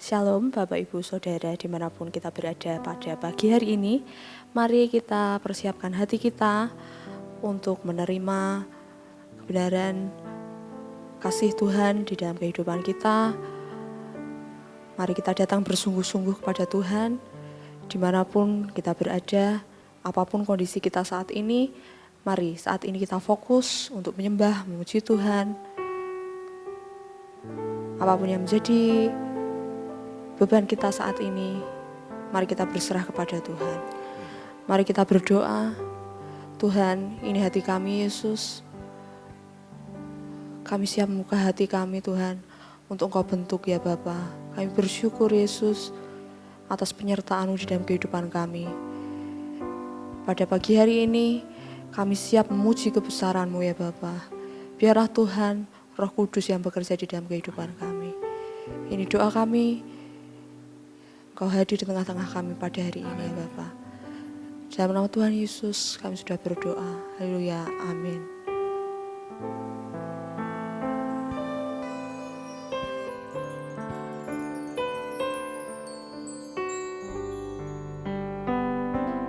Shalom Bapak Ibu Saudara dimanapun kita berada pada pagi hari ini. Mari kita persiapkan hati kita untuk menerima kebenaran kasih Tuhan di dalam kehidupan kita. Mari kita datang bersungguh-sungguh kepada Tuhan dimanapun kita berada, apapun kondisi kita saat ini. Mari saat ini kita fokus untuk menyembah, memuji Tuhan. Apapun yang menjadi beban kita saat ini, mari kita berserah kepada Tuhan. Mari kita berdoa, Tuhan, ini hati kami Yesus. Kami siap membuka hati kami Tuhan, untuk Engkau bentuk ya Bapa. Kami bersyukur Yesus atas penyertaan-Mu di dalam kehidupan kami. Pada pagi hari ini, kami siap memuji kebesaran-Mu ya Bapa. Biarlah Tuhan, Roh Kudus yang bekerja di dalam kehidupan kami. Ini doa kami, Kau hadir di tengah-tengah kami pada hari ini ya Bapa. Dalam nama Tuhan Yesus kami sudah berdoa. Haleluya, amin.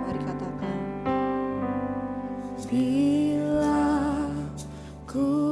Mari katakan. Bila ku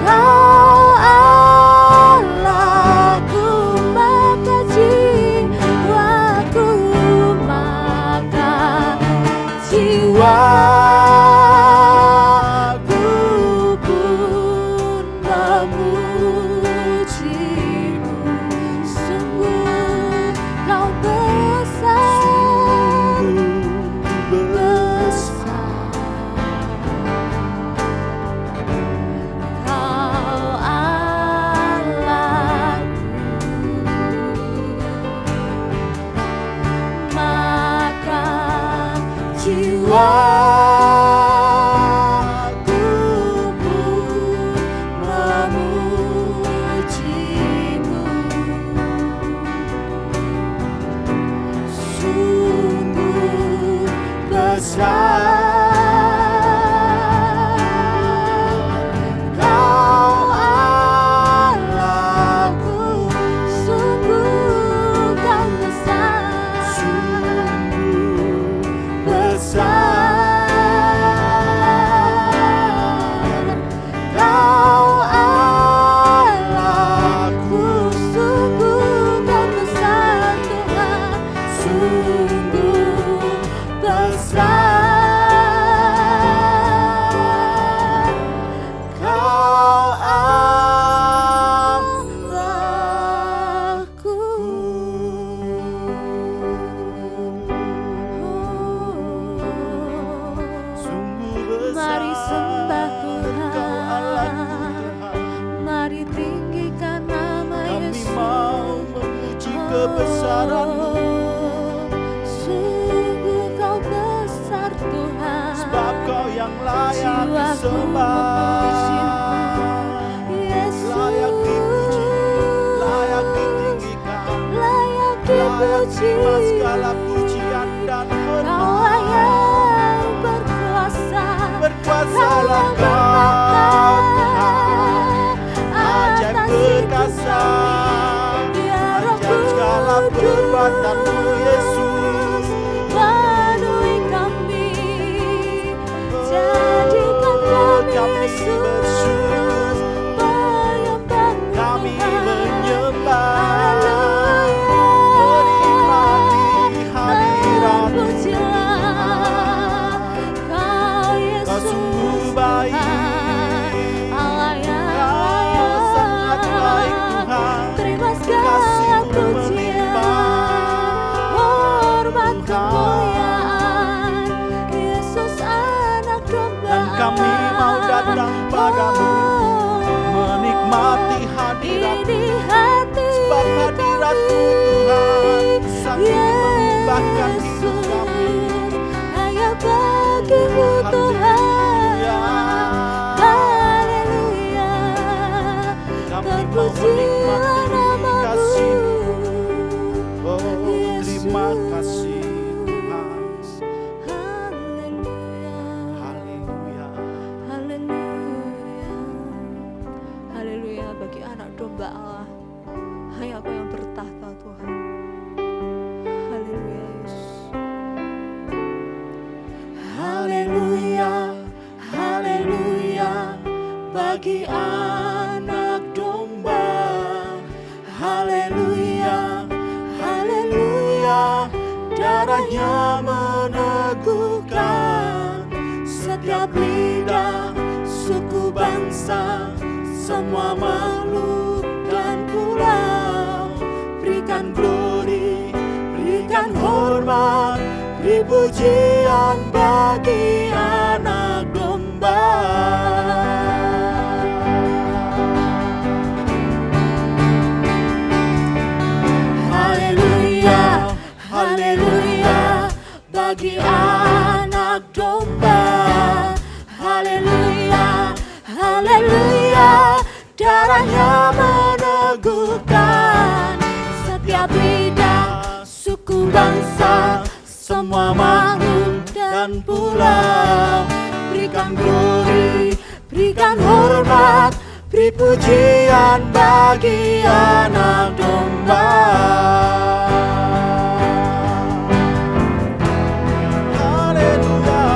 Kau Allahku, maka jiwaku, maka jiwaku pun memujimu. Sungguh kau besar, besar. Kau Allahku, maka jiwaku pun memujimu. Sungguh besar Kau Allahku, sungguh Kau besar, besar. Kau Allahku, sungguh Kau besar Tuhan, sungguh besar. Kau Allahku. Mari sembah Tuhan, mari tinggikan nama Kami Yesus. mau memuji kebesaran-Mu, Sungguh Kau besar Tuhan, sebab Kau yang layak jiwaku disembah, Yesus, layak dipuji, layak ditinggikan, layak layak dipuji. terima segala pujian dan Kau hormat. yang berkuasa, Berkuasalah Kau Tuhan, ajaib perkasa, ajaib segala perbuatan-Mu Yesus. penuhi kami, jadikan kami Kami Yesus bersyukur, penyembah kami Tuhan. menyembah, Haleluya, menikmati hadirat-Mu. terpujilah Kau Yesus Kau sungguh baik, Tuhan, Allah yang Kau sangat baik Tuhan. terima segala Kasih-Mu pujian, melimpah. hormat, Tuhan. kemuliaan, Yesus anak domba. Dan kami mau datang padamu, menikmati hadirat-Mu. Ini hati Sebab hadirat-Mu Tuhan sangat mengubahkan hidup kami. hanya bagimu Tuhan. Haleluya, Kami mau terpujilah menikmati namamu. kasih-Mu. Oh, Yesus. terima kasih Tuhan. Haleluya. Haleluya. Haleluya. Haleluya, bagi anak domba Allah, hanya Kau yang bertahta Tuhan. Haleluya Yesus. Haleluya, haleluya, bagi anak domba. Haleluya, haleluya, darahnya meneguhkan setiap lidah, suku, bangsa, semua makhluk dan pulau. Berikan glory, berikan hormat, beri pujian bagi anak domba. Haleluya, haleluya, bagi anak domba. Haleluya, haleluya, darahnya meneguhkan setiap lidah, suku, bangsa, semua makhluk dan pulau. Berikan glory, berikan hormat, beri pujian bagi anak domba. Haleluya.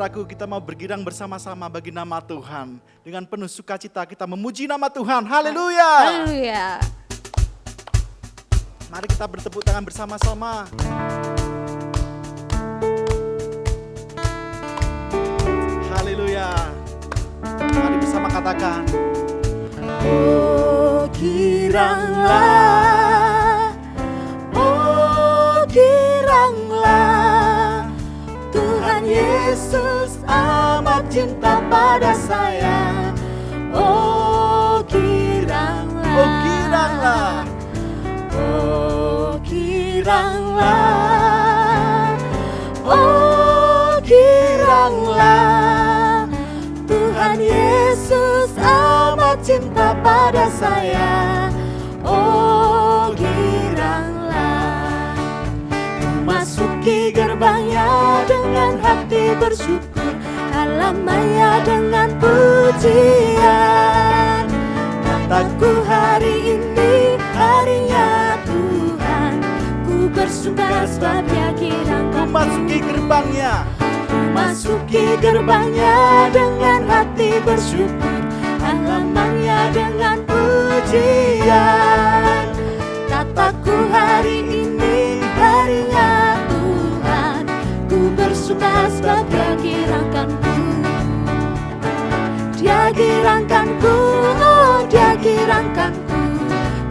saudaraku, kita mau bergirang bersama-sama bagi nama Tuhan. Dengan penuh sukacita kita memuji nama Tuhan. Haleluya. Haleluya. Mari kita bertepuk tangan bersama-sama. Haleluya. Mari bersama katakan. Oh giranglah, oh giranglah, Tuhan Yesus amat cinta pada saya. Oh giranglah, Oh giranglah. oh giranglah, oh giranglah, Tuhan Yesus amat cinta pada saya. Oh giranglah, masuki gerbangnya dengan hati bersyukur, halamannya dengan pujian. Kataku hari ini harinya Tuhan, ku bersuka sebab Dia girangkan. Memasuki gerbangnya. Masuki gerbangnya dengan hati bersyukur, halamannya dengan pujian. Kataku hari ini harinya Tuhan, ku bersuka sebab Dia girangkanku. Dia girangkanku, oh Dia girangkanku,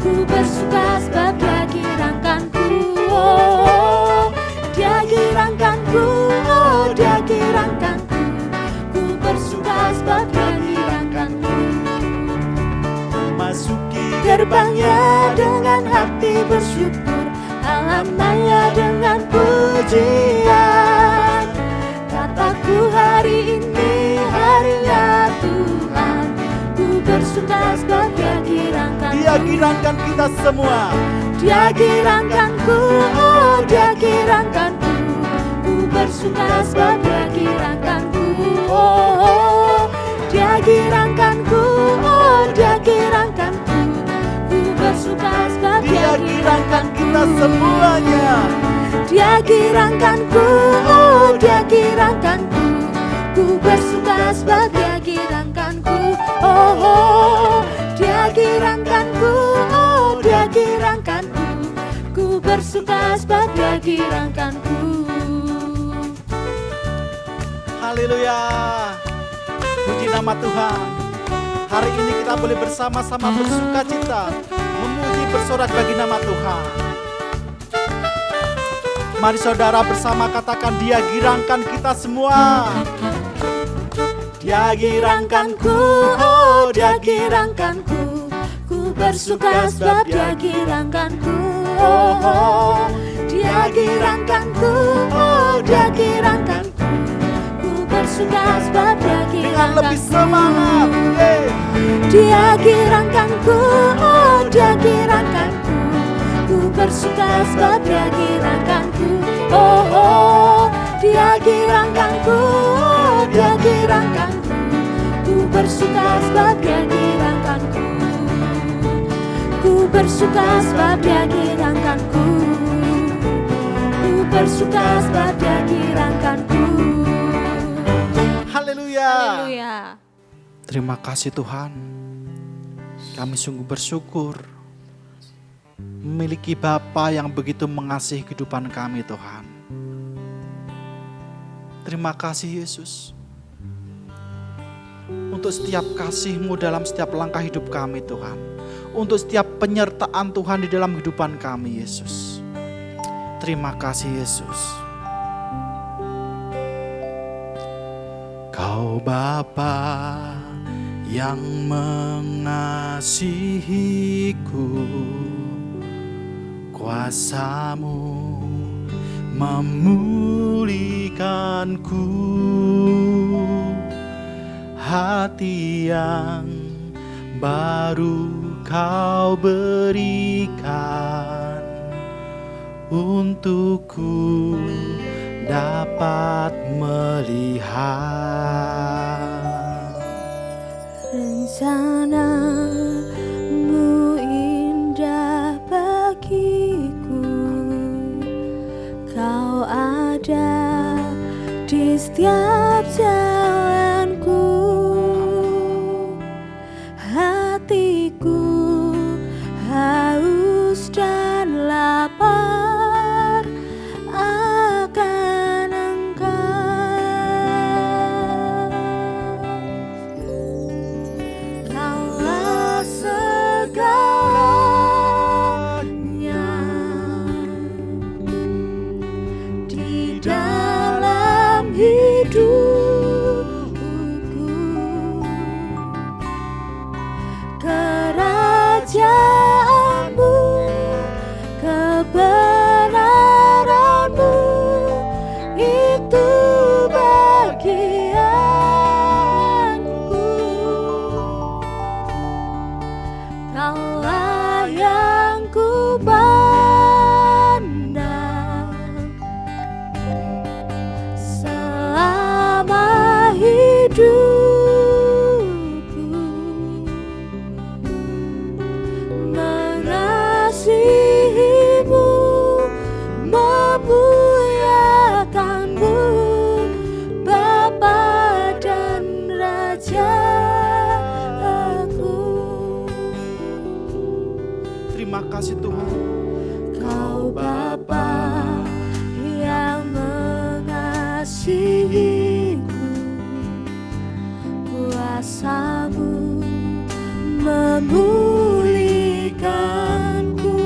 ku bersuka sebab Dia girangkanku. Oh, Dia girangkanku, oh Dia girangkanku, ku bersuka sebab Dia girangkanku. Masuki Gerbangnya dengan hati bersyukur, halamannya dengan pujian. Kataku hari ini harinya Tuhan, ku bersuka sebab Dia girangkanku. Dia girangkan kita semua. Dia girangkanku, oh Dia girangkanku, ku bersuka sebab Dia girangkanku. Oh, Dia girangkanku, oh Dia girangkanku, ku bersuka sebab Dia girangkan kita semuanya. Dia girangkanku, oh Dia girangkanku, ku bersuka sebab Dia girangkanku. Oh, oh, Dia girangkanku, oh Dia girangkanku, ku bersuka sebab Dia girangkanku. Haleluya. Puji nama Tuhan. Hari ini kita boleh bersama-sama bersuka cita, memuji bersorak bagi nama Tuhan. Mari saudara bersama katakan, Dia girangkan kita semua. Dia girangkanku, oh Dia girangkanku, ku bersuka sebab Dia girangkanku. Oh, oh, Dia girangkanku, oh Dia girangkanku, ku bersuka sebab Dia Dengan lebih girangkanku. semangat. Dia girangkanku, oh Dia girangkanku, ku bersuka sebab Dia girangkanku. Oh, oh, Dia girangkanku, oh Dia girangkanku, ku bersuka sebab Dia girangkanku. Ku bersuka sebab Dia girangkanku, ku bersuka sebab Dia girangkanku. Haleluya. Haleluya. Terima kasih Tuhan. Kami sungguh bersyukur memiliki Bapa yang begitu mengasihi kehidupan kami Tuhan. Terima kasih Yesus untuk setiap kasih-Mu dalam setiap langkah hidup kami Tuhan. Untuk setiap penyertaan Tuhan di dalam kehidupan kami Yesus. Terima kasih Yesus. Kau Bapa yang mengasihiku, kuasa-Mu memulihkanku, hati yang baru Kau berikan untukku dapat melihat rencana-Mu indah bagiku. Kau ada di setiap jalan. mengasihimu, memuliakanmu, Bapa dan Rajaku. Terima kasih Tuhan. Kau Bapa yang mengasihiku, kuasa-Mu memulihkanku,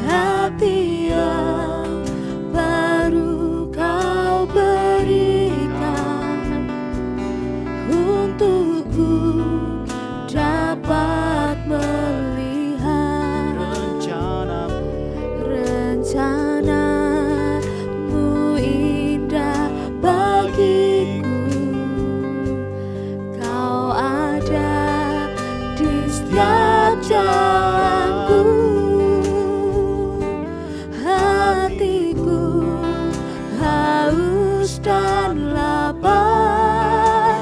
hati yang baru Kau berikan untukku dapat melihat rencana-Mu indah bagiku. Kau ada di setiap jalanku, hatiku haus dan lapar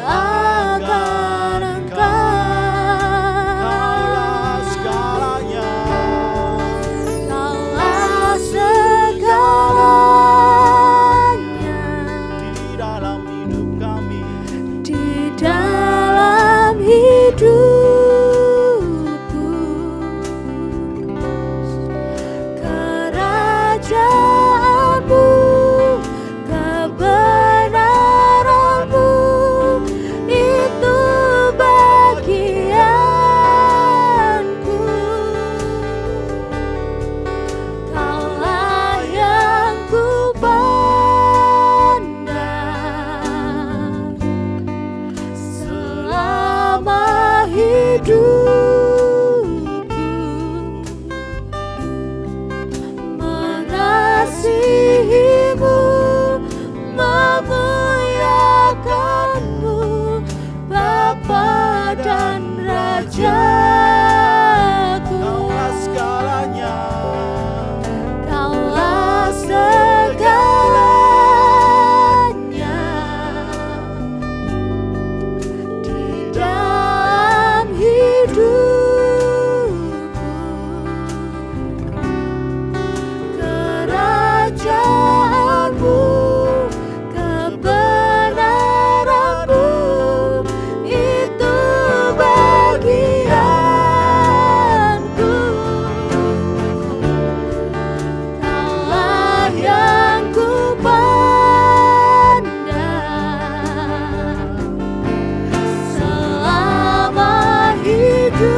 akan Engkau. Kaulah segalanya. Kaulah segalanya Di dalam hidup kami. di dalam hidupku. Kerajaan-Mu, kebenaran-Mu, itu bagianku. Kaulah yang ku pandang selama hidupku, mengasihimu, memuliakanmu, Bapa dan Rajaku. Kaulah segalanya. Kaulah segalanya di dalam hidupku. Kerajaan-Mu, kebenaran-Mu, itu bagianku. Kaulah yang ku pandang selama hidupku,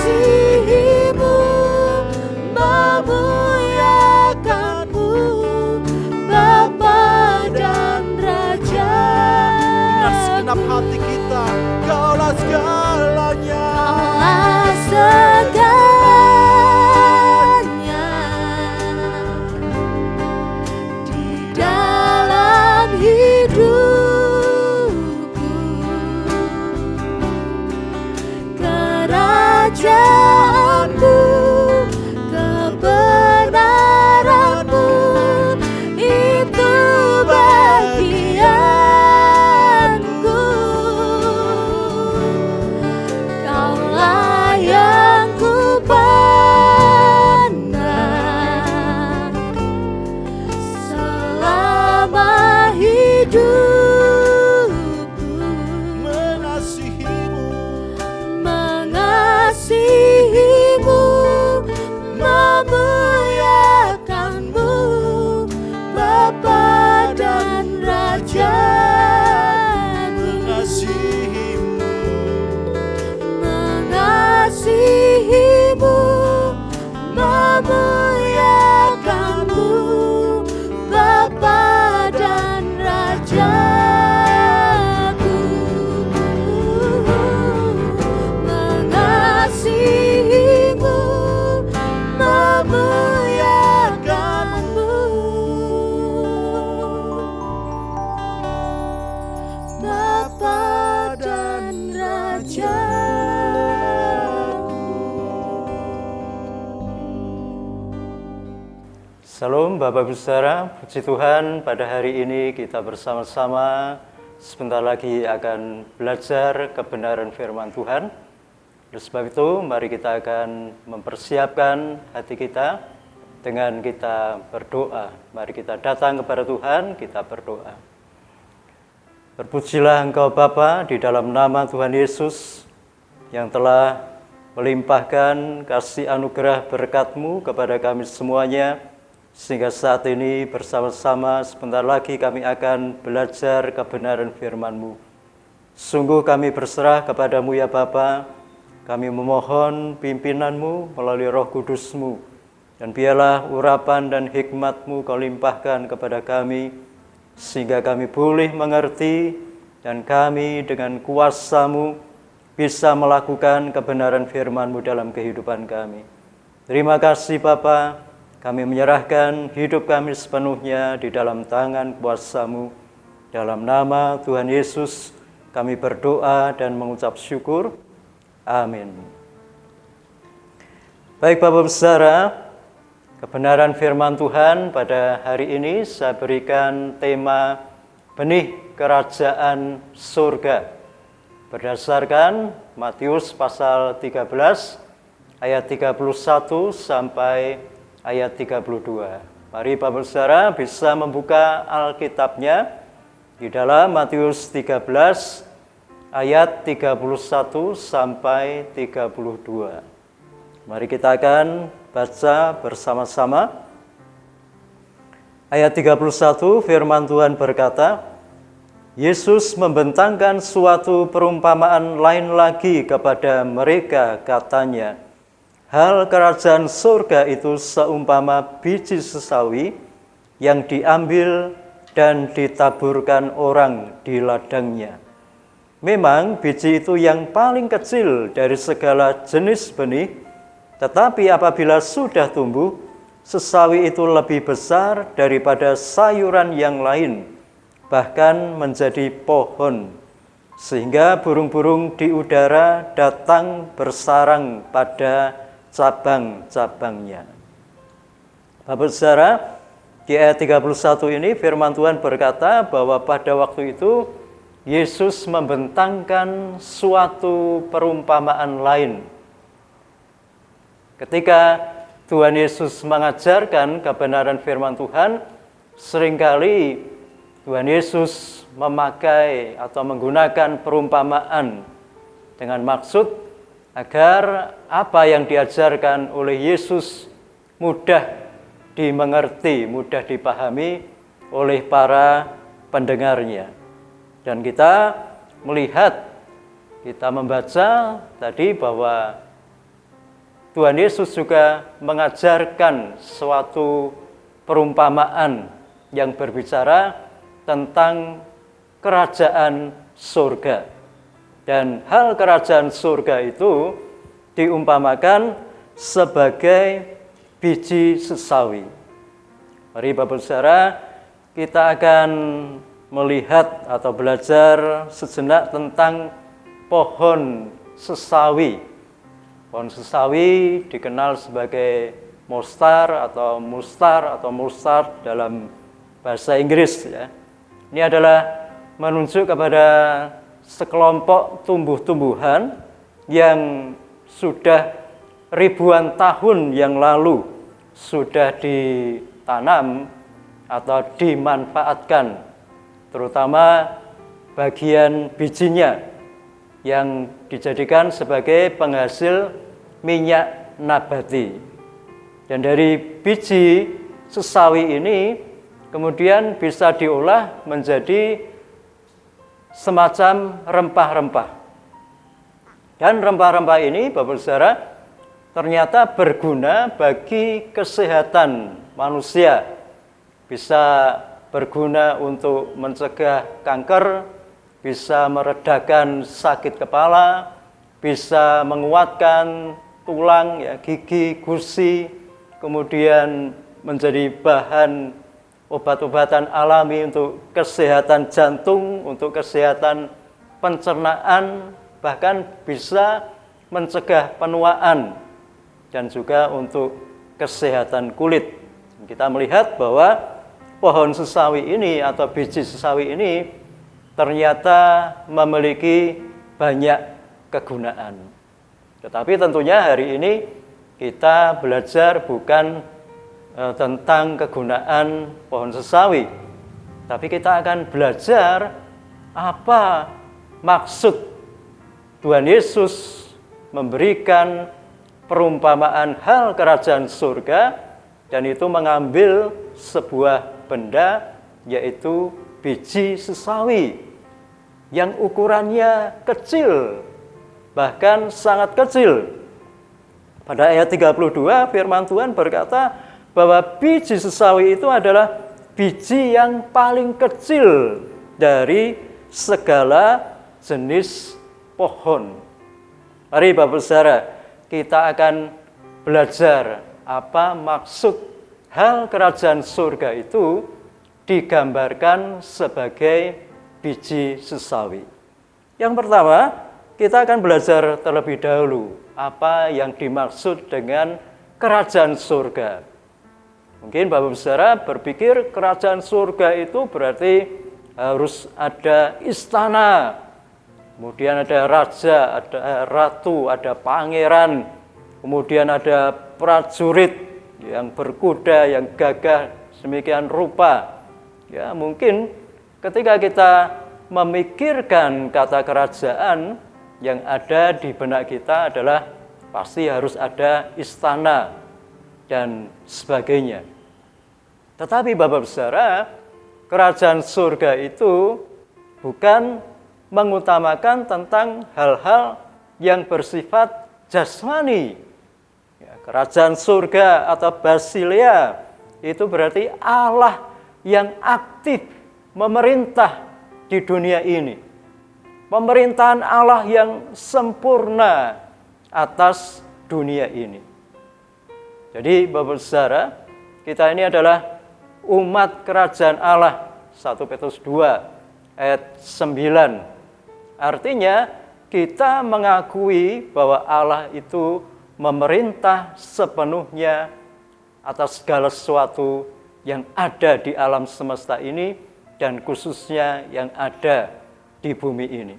mengasihimu, memuliakanmu, Bapa dan Raja. Dengan segenap hati kita. Kaulah segalanya. Kaulah segalanya di dalam hidupku. Kerajaan-Mu, kebenaran-Mu, itu bagianku. Kaulah yang ku pandang selama hidupku, Mengasihimu. mengasihimu, memuliakanmu, Bapa dan Rajaku. Mengasihimu. Mengasihimu, memuliakanmu, Bapa dan Rajaku. Mengasihimu, memuliakanmu, Bapa dan Salam Bapak Ibu Saudara, puji Tuhan pada hari ini kita bersama-sama sebentar lagi akan belajar kebenaran firman Tuhan. Oleh sebab itu, mari kita akan mempersiapkan hati kita dengan kita berdoa. Mari kita datang kepada Tuhan, kita berdoa. Terpujilah Engkau Bapa di dalam nama Tuhan Yesus yang telah melimpahkan kasih anugerah berkat-Mu kepada kami semuanya, sehingga saat ini bersama-sama sebentar lagi kami akan belajar kebenaran firman-Mu. Sungguh kami berserah kepadamu ya Bapa, kami memohon pimpinan-Mu melalui Roh Kudus-Mu, dan biarlah urapan dan hikmat-Mu Kau limpahkan kepada kami, sehingga kami boleh mengerti dan kami dengan kuasa-Mu bisa melakukan kebenaran firman-Mu dalam kehidupan kami. Terima kasih Bapa. Kami menyerahkan hidup kami sepenuhnya di dalam tangan kuasa-Mu. Dalam nama Tuhan Yesus kami berdoa dan mengucap syukur. Amin. Baik Bapak Saudara, kebenaran firman Tuhan pada hari ini saya berikan tema benih kerajaan surga. Berdasarkan Matius pasal 13 ayat 31 sampai ayat 32. Mari Bapak Saudara bisa membuka Alkitabnya di dalam Matius 13 ayat 31 sampai 32. Mari kita akan baca bersama-sama. Ayat 31 firman Tuhan berkata, Yesus membentangkan suatu perumpamaan lain lagi kepada mereka, katanya, hal kerajaan surga itu seumpama biji sesawi yang diambil dan ditaburkan orang di ladangnya. Memang biji itu yang paling kecil dari segala jenis benih, tetapi apabila sudah tumbuh, sesawi itu lebih besar daripada sayuran yang lain, bahkan menjadi pohon, sehingga burung-burung di udara datang bersarang pada cabang-cabangnya. Bapak Saudara, di ayat 31 ini firman Tuhan berkata bahwa pada waktu itu Yesus membentangkan suatu perumpamaan lain. Ketika Tuhan Yesus mengajarkan kebenaran firman Tuhan, seringkali Tuhan Yesus memakai atau menggunakan perumpamaan dengan maksud agar apa yang diajarkan oleh Yesus mudah dimengerti, mudah dipahami oleh para pendengarnya. Dan kita melihat, kita membaca tadi bahwa Tuhan Yesus juga mengajarkan suatu perumpamaan yang berbicara tentang kerajaan surga. Dan hal kerajaan surga itu diumpamakan sebagai biji sesawi. Mari Bapak Saudara, kita akan melihat atau belajar sejenak tentang pohon sesawi. Pohon sesawi dikenal sebagai mustard atau mustard dalam bahasa Inggris. Ya. Ini adalah menunjuk kepada sekelompok tumbuh-tumbuhan yang sudah ribuan tahun yang lalu sudah ditanam atau dimanfaatkan, terutama bagian bijinya yang dijadikan sebagai penghasil minyak nabati. Dan dari biji sesawi ini kemudian bisa diolah menjadi semacam rempah-rempah. Dan rempah-rempah ini, Bapak Saudara, ternyata berguna bagi kesehatan manusia. Bisa berguna untuk mencegah kanker, bisa meredakan sakit kepala, bisa menguatkan tulang, ya, gigi, gusi, kemudian menjadi bahan obat-obatan alami untuk kesehatan jantung, untuk kesehatan pencernaan, bahkan bisa mencegah penuaan dan juga untuk kesehatan kulit. Kita melihat bahwa pohon sesawi ini atau biji sesawi ini ternyata memiliki banyak kegunaan. Tetapi tentunya hari ini kita belajar bukan tentang kegunaan pohon sesawi, tapi kita akan belajar apa maksud Tuhan Yesus memberikan perumpamaan hal kerajaan surga, dan itu mengambil sebuah benda, yaitu biji sesawi yang ukurannya kecil, bahkan sangat kecil. Pada ayat 32 firman Tuhan berkata bahwa biji sesawi itu adalah biji yang paling kecil dari segala jenis pohon. Mari Bapak Saudara, kita akan belajar apa maksud hal kerajaan surga itu digambarkan sebagai biji sesawi. Yang pertama, kita akan belajar terlebih dahulu apa yang dimaksud dengan kerajaan surga. Mungkin Bapak Saudara berpikir kerajaan surga itu berarti harus ada istana, kemudian ada raja, ada ratu, ada pangeran, kemudian ada prajurit yang berkuda, yang gagah sedemikian rupa. Ya, mungkin ketika kita memikirkan kata kerajaan, yang ada di benak kita adalah pasti harus ada istana dan sebagainya. Tetapi Bapak Saudara, kerajaan surga itu bukan mengutamakan tentang hal-hal yang bersifat jasmani. Ya, kerajaan surga atau basileia itu berarti Allah yang aktif memerintah di dunia ini. Pemerintahan Allah yang sempurna atas dunia ini. Jadi Bapak Saudara, kita ini adalah umat kerajaan Allah. 1 Petrus 2 ayat 9. Artinya kita mengakui bahwa Allah itu memerintah sepenuhnya atas segala sesuatu yang ada di alam semesta ini dan khususnya yang ada di bumi ini.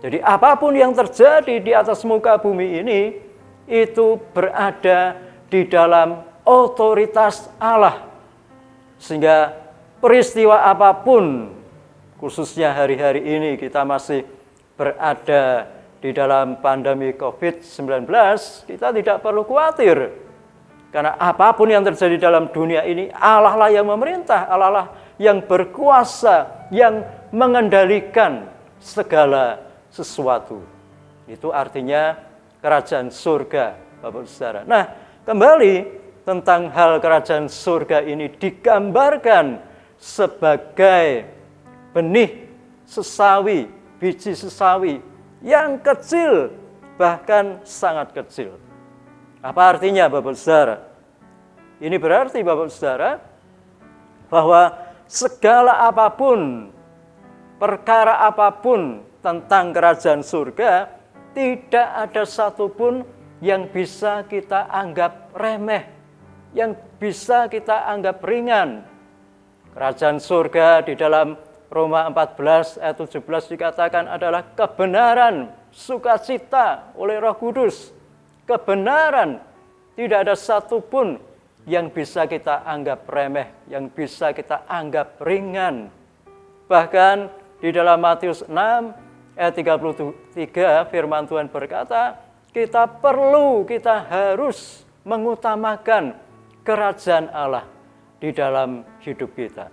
Jadi apapun yang terjadi di atas muka bumi ini itu berada di dalam otoritas Allah. Sehingga peristiwa apapun, khususnya hari-hari ini kita masih berada di dalam pandemi COVID-19, kita tidak perlu khawatir. Karena apapun yang terjadi dalam dunia ini, Allah lah yang memerintah, Allah lah yang berkuasa, yang mengendalikan segala sesuatu. Itu artinya kerajaan surga, Bapak Saudara. Nah, kembali tentang hal kerajaan surga ini digambarkan sebagai benih sesawi, biji sesawi yang kecil, bahkan sangat kecil. Apa artinya Bapak Saudara? Ini berarti Bapak Saudara bahwa segala apapun, perkara apapun tentang kerajaan surga, tidak ada satupun yang bisa kita anggap remeh, yang bisa kita anggap ringan. Kerajaan surga di dalam Roma 14 ayat 17 dikatakan adalah kebenaran, sukacita oleh Roh Kudus. Kebenaran, tidak ada satupun yang bisa kita anggap remeh, yang bisa kita anggap ringan. Bahkan di dalam Matius 6 ayat 33 firman Tuhan berkata, kita harus mengutamakan kerajaan Allah di dalam hidup kita.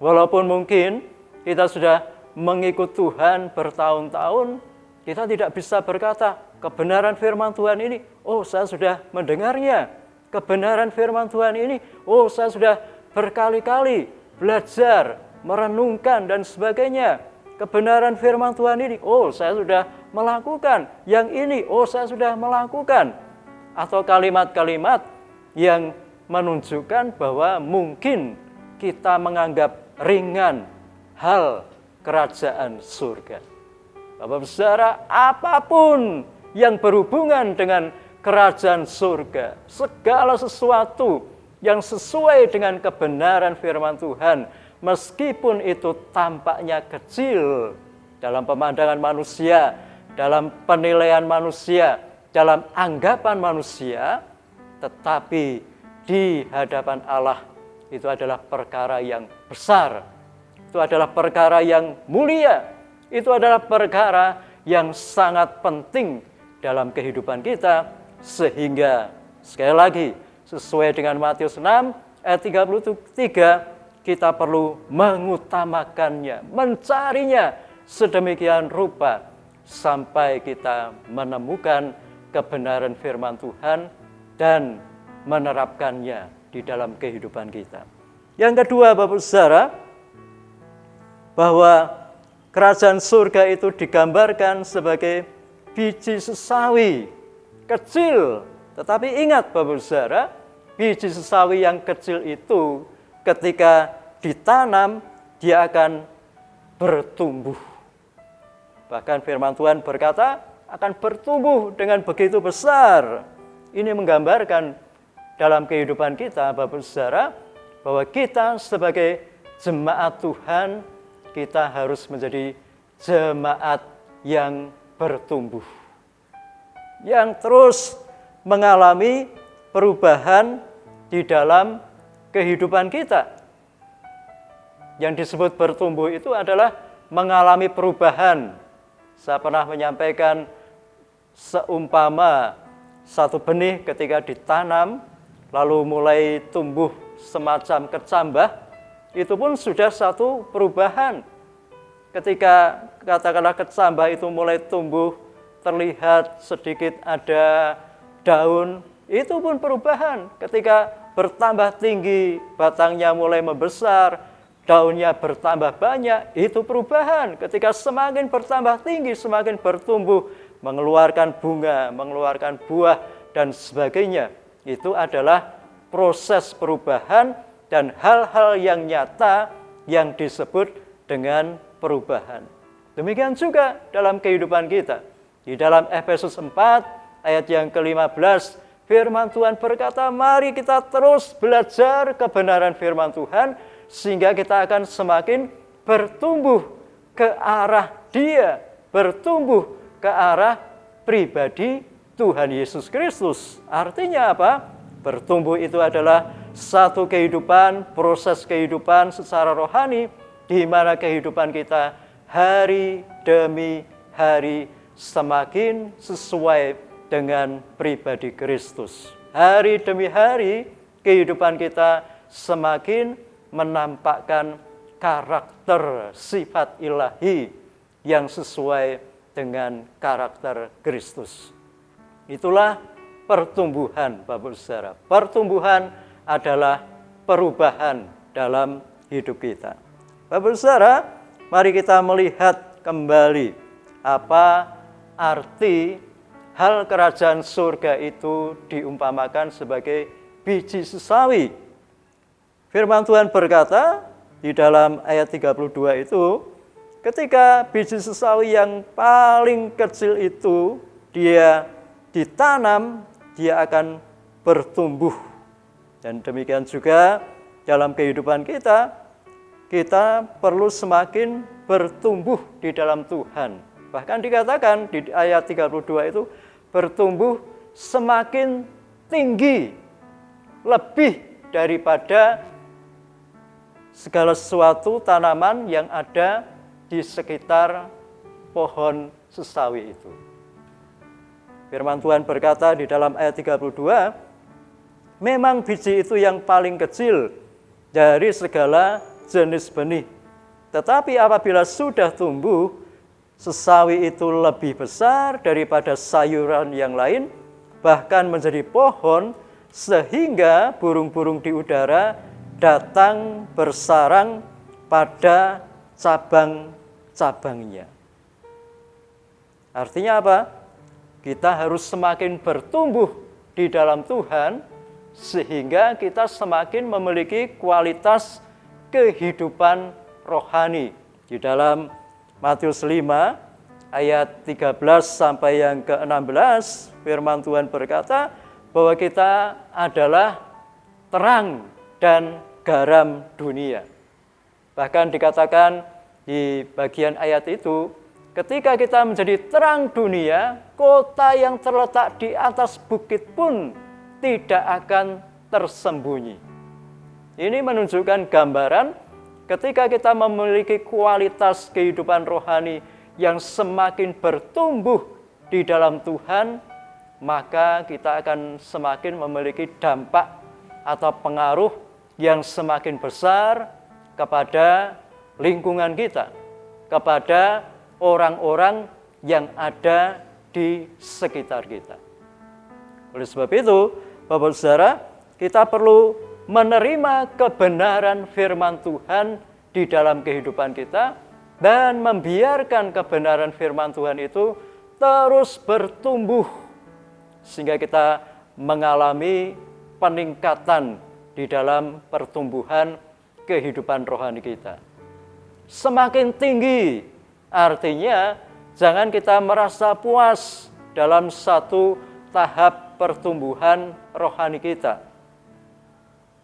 Walaupun mungkin kita sudah mengikut Tuhan bertahun-tahun, kita tidak bisa berkata, kebenaran firman Tuhan ini, oh saya sudah mendengarnya. Kebenaran firman Tuhan ini, oh saya sudah berkali-kali belajar, merenungkan dan sebagainya. Kebenaran firman Tuhan ini, oh saya sudah melakukan. Yang ini, oh saya sudah melakukan. Atau kalimat-kalimat yang menunjukkan bahwa mungkin kita menganggap ringan hal kerajaan surga. Bapak Saudara, apapun yang berhubungan dengan kerajaan surga, segala sesuatu yang sesuai dengan kebenaran firman Tuhan, meskipun itu tampaknya kecil dalam pemandangan manusia, dalam penilaian manusia, dalam anggapan manusia, tetapi di hadapan Allah itu adalah perkara yang besar, itu adalah perkara yang mulia, itu adalah perkara yang sangat penting dalam kehidupan kita, sehingga sekali lagi sesuai dengan Matius 6 ayat 33, kita perlu mengutamakannya, mencarinya sedemikian rupa sampai kita menemukan kebenaran firman Tuhan dan menerapkannya di dalam kehidupan kita. Yang kedua, Bapak Saudara, bahwa kerajaan surga itu digambarkan sebagai biji sesawi kecil. Tetapi ingat Bapak Saudara, biji sesawi yang kecil itu ketika ditanam, dia akan bertumbuh. Bahkan firman Tuhan berkata, akan bertumbuh dengan begitu besar. Ini menggambarkan dalam kehidupan kita, Bapak Saudara, bahwa kita sebagai jemaat Tuhan, kita harus menjadi jemaat yang bertumbuh, yang terus mengalami perubahan di dalam kehidupan kita. Yang disebut bertumbuh itu adalah mengalami perubahan. Saya pernah menyampaikan seumpama satu benih ketika ditanam, lalu mulai tumbuh semacam kecambah, itu pun sudah satu perubahan. Ketika katakanlah kecambah itu mulai tumbuh, terlihat sedikit ada daun, itu pun perubahan. Ketika bertambah tinggi, batangnya mulai membesar, daunnya bertambah banyak, itu perubahan. Ketika semakin bertambah tinggi, semakin bertumbuh, mengeluarkan bunga, mengeluarkan buah, dan sebagainya. Itu adalah proses perubahan dan hal-hal yang nyata yang disebut dengan perubahan. Demikian juga dalam kehidupan kita. Di dalam Efesus 4 ayat yang ke-15, firman Tuhan berkata, mari kita terus belajar kebenaran firman Tuhan, sehingga kita akan semakin bertumbuh ke arah Dia, bertumbuh ke arah pribadi Tuhan Yesus Kristus. Artinya apa? Bertumbuh itu adalah satu kehidupan, proses kehidupan secara rohani, di mana kehidupan kita hari demi hari semakin sesuai dengan pribadi Kristus. Hari demi hari kehidupan kita semakin menampakkan karakter sifat ilahi yang sesuai dengan karakter Kristus. Itulah pertumbuhan, Bapak Saudara. Pertumbuhan adalah perubahan dalam hidup kita. Bapak Saudara, mari kita melihat kembali apa arti hal kerajaan surga itu diumpamakan sebagai biji sesawi. Firman Tuhan berkata di dalam ayat 32 itu, ketika biji sesawi yang paling kecil itu dia ditanam, dia akan bertumbuh. Dan demikian juga dalam kehidupan kita, kita perlu semakin bertumbuh di dalam Tuhan. Bahkan dikatakan di ayat 32 itu, bertumbuh semakin tinggi, lebih daripada segala sesuatu tanaman yang ada di sekitar pohon sesawi itu. Firman Tuhan berkata di dalam ayat 32, memang biji itu yang paling kecil dari segala jenis benih. Tetapi apabila sudah tumbuh, sesawi itu lebih besar daripada sayuran yang lain, bahkan menjadi pohon, sehingga burung-burung di udara datang bersarang pada cabang-cabangnya. Artinya apa? Kita harus semakin bertumbuh di dalam Tuhan, sehingga kita semakin memiliki kualitas kehidupan rohani. Di dalam Matius 5 ayat 13 sampai yang ke-16, firman Tuhan berkata bahwa kita adalah terang dan garam dunia. Bahkan dikatakan di bagian ayat itu, ketika kita menjadi terang dunia, kota yang terletak di atas bukit pun tidak akan tersembunyi. Ini menunjukkan gambaran ketika kita memiliki kualitas kehidupan rohani yang semakin bertumbuh di dalam Tuhan, maka kita akan semakin memiliki dampak atau pengaruh yang semakin besar kepada lingkungan kita, kepada orang-orang yang ada di sekitar kita. Oleh sebab itu, Bapak Saudara, kita perlu menerima kebenaran firman Tuhan di dalam kehidupan kita dan membiarkan kebenaran firman Tuhan itu terus bertumbuh sehingga kita mengalami peningkatan di dalam pertumbuhan kehidupan rohani kita. Semakin tinggi, artinya jangan kita merasa puas dalam satu tahap pertumbuhan rohani kita.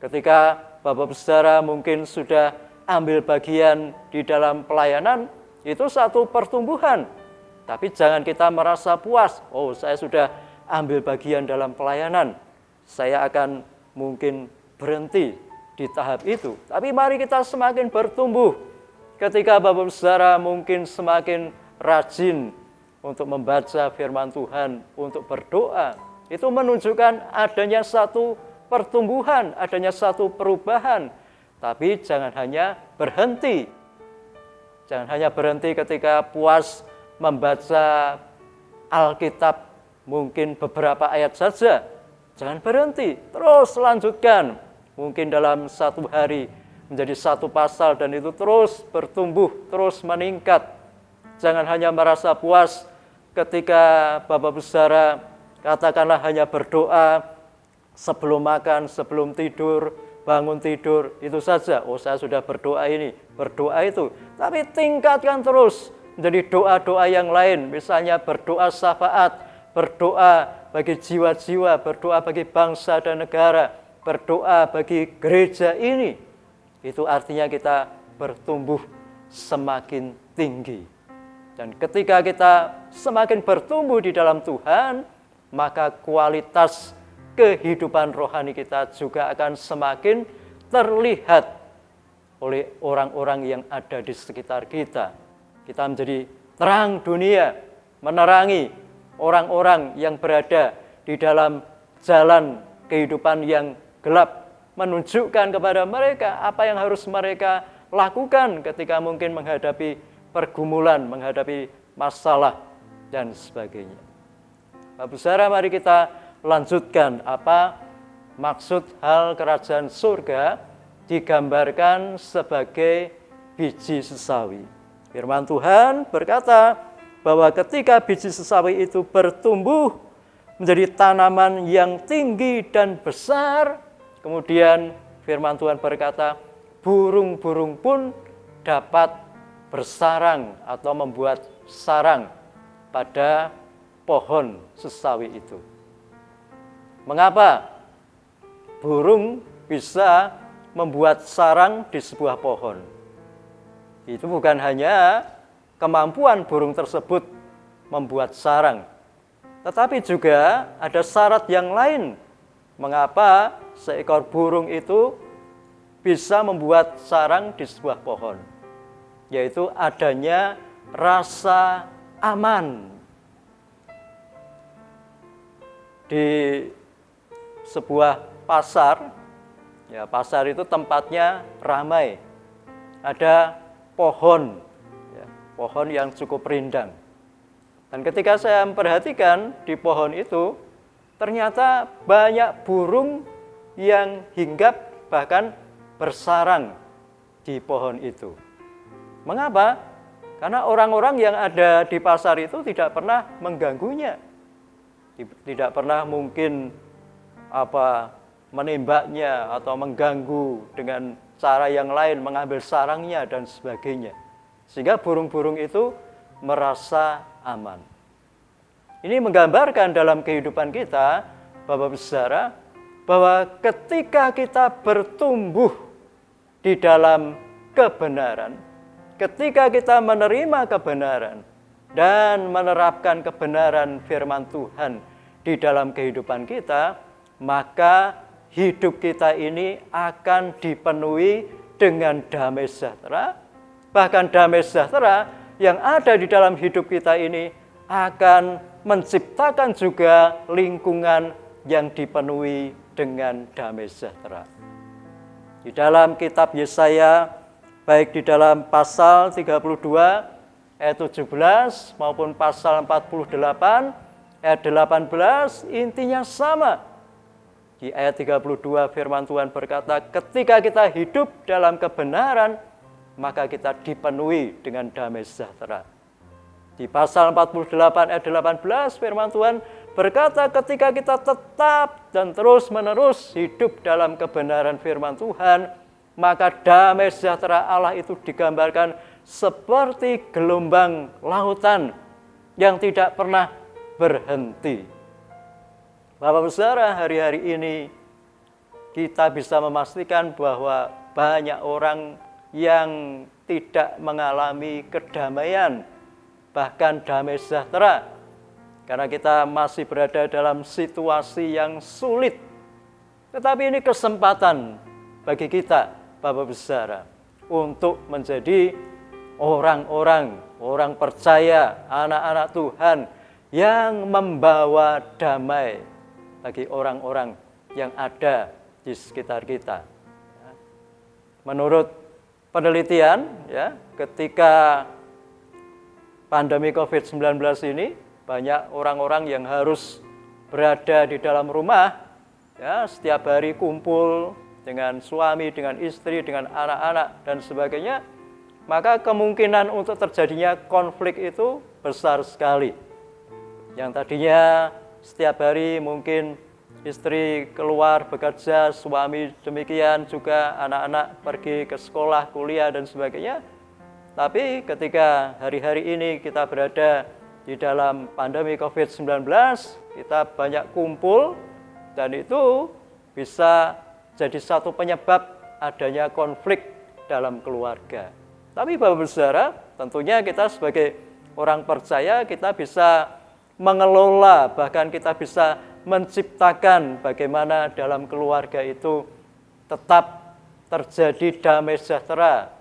Ketika Bapak Saudara mungkin sudah ambil bagian di dalam pelayanan, itu satu pertumbuhan. Tapi jangan kita merasa puas, oh saya sudah ambil bagian dalam pelayanan, saya akan mungkin berhenti di tahap itu. Tapi mari kita semakin bertumbuh. Ketika Bapak Saudara mungkin semakin rajin untuk membaca firman Tuhan, untuk berdoa, itu menunjukkan adanya satu pertumbuhan, adanya satu perubahan. Tapi jangan hanya berhenti. Jangan hanya berhenti ketika puas membaca Alkitab mungkin beberapa ayat saja. Jangan berhenti, terus lanjutkan. Mungkin dalam satu hari menjadi satu pasal dan itu terus bertumbuh, terus meningkat. Jangan hanya merasa puas ketika Bapak Saudara katakanlah hanya berdoa sebelum makan, sebelum tidur, bangun tidur, itu saja. Oh saya sudah berdoa ini, berdoa itu. Tapi tingkatkan terus menjadi doa-doa yang lain. Misalnya berdoa syafaat, berdoa bagi jiwa-jiwa, berdoa bagi bangsa dan negara, berdoa bagi gereja ini. Itu artinya kita bertumbuh semakin tinggi. Dan ketika kita semakin bertumbuh di dalam Tuhan, maka kualitas kehidupan rohani kita juga akan semakin terlihat oleh orang-orang yang ada di sekitar kita. Kita menjadi terang dunia, menerangi orang-orang yang berada di dalam jalan kehidupan yang gelap, menunjukkan kepada mereka apa yang harus mereka lakukan ketika mungkin menghadapi pergumulan, menghadapi masalah, dan sebagainya. Bapak Saudara, mari kita lanjutkan apa maksud hal kerajaan surga digambarkan sebagai biji sesawi. Firman Tuhan berkata bahwa ketika biji sesawi itu bertumbuh menjadi tanaman yang tinggi dan besar, kemudian firman Tuhan berkata, burung-burung pun dapat bersarang atau membuat sarang pada pohon sesawi itu. Mengapa burung bisa membuat sarang di sebuah pohon? Itu bukan hanya kemampuan burung tersebut membuat sarang, tetapi juga ada syarat yang lain. Mengapa seekor burung itu bisa membuat sarang di sebuah pohon? Yaitu adanya rasa aman. Di sebuah pasar, ya pasar itu tempatnya ramai. Ada pohon, ya, pohon yang cukup rindang. Dan ketika saya memperhatikan di pohon itu, ternyata banyak burung yang hinggap bahkan bersarang di pohon itu. Mengapa? Karena orang-orang yang ada di pasar itu tidak pernah mengganggunya. Tidak pernah mungkin menembaknya atau mengganggu dengan cara yang lain, mengambil sarangnya dan sebagainya. Sehingga burung-burung itu merasa aman. Ini menggambarkan dalam kehidupan kita, Bapak Saudara, bahwa ketika kita bertumbuh di dalam kebenaran, ketika kita menerima kebenaran dan menerapkan kebenaran firman Tuhan di dalam kehidupan kita, maka hidup kita ini akan dipenuhi dengan damai sejahtera. Bahkan damai sejahtera yang ada di dalam hidup kita ini akan menciptakan juga lingkungan yang dipenuhi dengan damai sejahtera. Di dalam kitab Yesaya, baik di dalam pasal 32 ayat 17 maupun pasal 48 ayat 18, intinya sama. Di ayat 32 firman Tuhan berkata, ketika kita hidup dalam kebenaran, maka kita dipenuhi dengan damai sejahtera. Di pasal 48 ayat 18 firman Tuhan berkata, ketika kita tetap dan terus-menerus hidup dalam kebenaran firman Tuhan, maka damai sejahtera Allah itu digambarkan seperti gelombang lautan yang tidak pernah berhenti. Bapak Saudara, hari-hari ini kita bisa memastikan bahwa banyak orang yang tidak mengalami kedamaian, bahkan damai sejahtera, karena kita masih berada dalam situasi yang sulit. Tetapi ini kesempatan bagi kita, Bapak Saudara, untuk menjadi orang percaya, anak-anak Tuhan yang membawa damai bagi orang-orang yang ada di sekitar kita. Menurut penelitian, ketika pandemi COVID-19 ini, banyak orang-orang yang harus berada di dalam rumah, setiap hari kumpul dengan suami, dengan istri, dengan anak-anak, dan sebagainya, maka kemungkinan untuk terjadinya konflik itu besar sekali. Yang tadinya setiap hari mungkin istri keluar bekerja, suami demikian juga, anak-anak pergi ke sekolah, kuliah, dan sebagainya. Tapi ketika hari-hari ini kita berada di dalam pandemi COVID-19, kita banyak kumpul, dan itu bisa jadi satu penyebab adanya konflik dalam keluarga. Tapi Bapak Saudara, tentunya kita sebagai orang percaya, kita bisa mengelola, bahkan kita bisa menciptakan bagaimana dalam keluarga itu tetap terjadi damai sejahtera,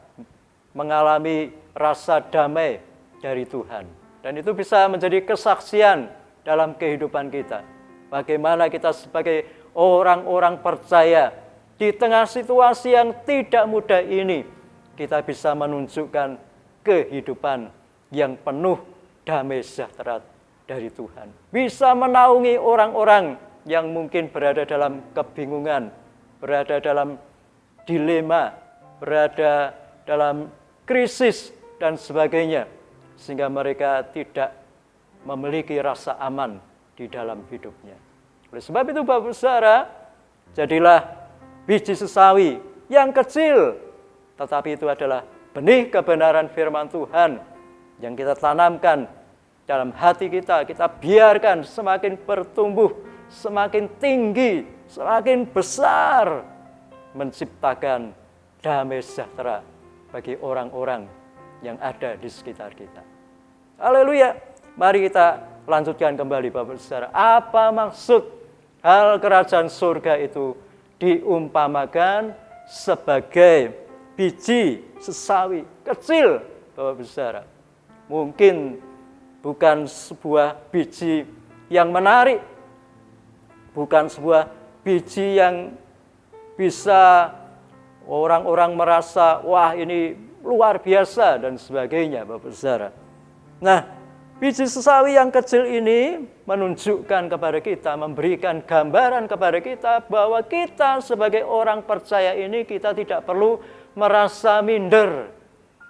mengalami rasa damai dari Tuhan. Dan itu bisa menjadi kesaksian dalam kehidupan kita. Bagaimana kita sebagai orang-orang percaya di tengah situasi yang tidak mudah ini, kita bisa menunjukkan kehidupan yang penuh damai sejahtera dari Tuhan. Bisa menaungi orang-orang yang mungkin berada dalam kebingungan, berada dalam dilema, berada dalam krisis, dan sebagainya. Sehingga mereka tidak memiliki rasa aman di dalam hidupnya. Oleh sebab itu Bapak Saudara, jadilah biji sesawi yang kecil, tetapi itu adalah benih kebenaran firman Tuhan yang kita tanamkan dalam hati kita, kita biarkan semakin bertumbuh, semakin tinggi, semakin besar, menciptakan damai sejahtera bagi orang-orang yang ada di sekitar kita. Haleluya. Mari kita lanjutkan kembali Bapak Saudara. Apa maksud hal kerajaan surga itu diumpamakan sebagai biji sesawi kecil, Bapak Saudara? Mungkin bukan sebuah biji yang menarik, bukan sebuah biji yang bisa orang-orang merasa, wah ini luar biasa dan sebagainya, Bapak Saudara. Nah, biji sesawi yang kecil ini menunjukkan kepada kita, memberikan gambaran kepada kita bahwa kita sebagai orang percaya ini, kita tidak perlu merasa minder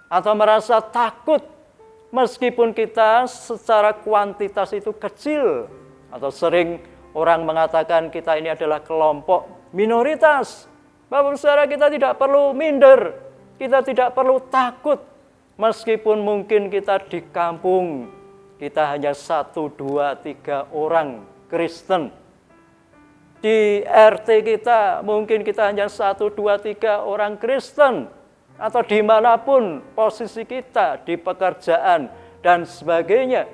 atau merasa takut. Meskipun kita secara kuantitas itu kecil, atau sering orang mengatakan kita ini adalah kelompok minoritas. Bapak Saudara, kita tidak perlu minder, kita tidak perlu takut. Meskipun mungkin kita di kampung, kita hanya 1, 2, 3 orang Kristen. Di RT kita mungkin kita hanya 1, 2, 3 orang Kristen. atau dimanapun posisi kita di pekerjaan dan sebagainya.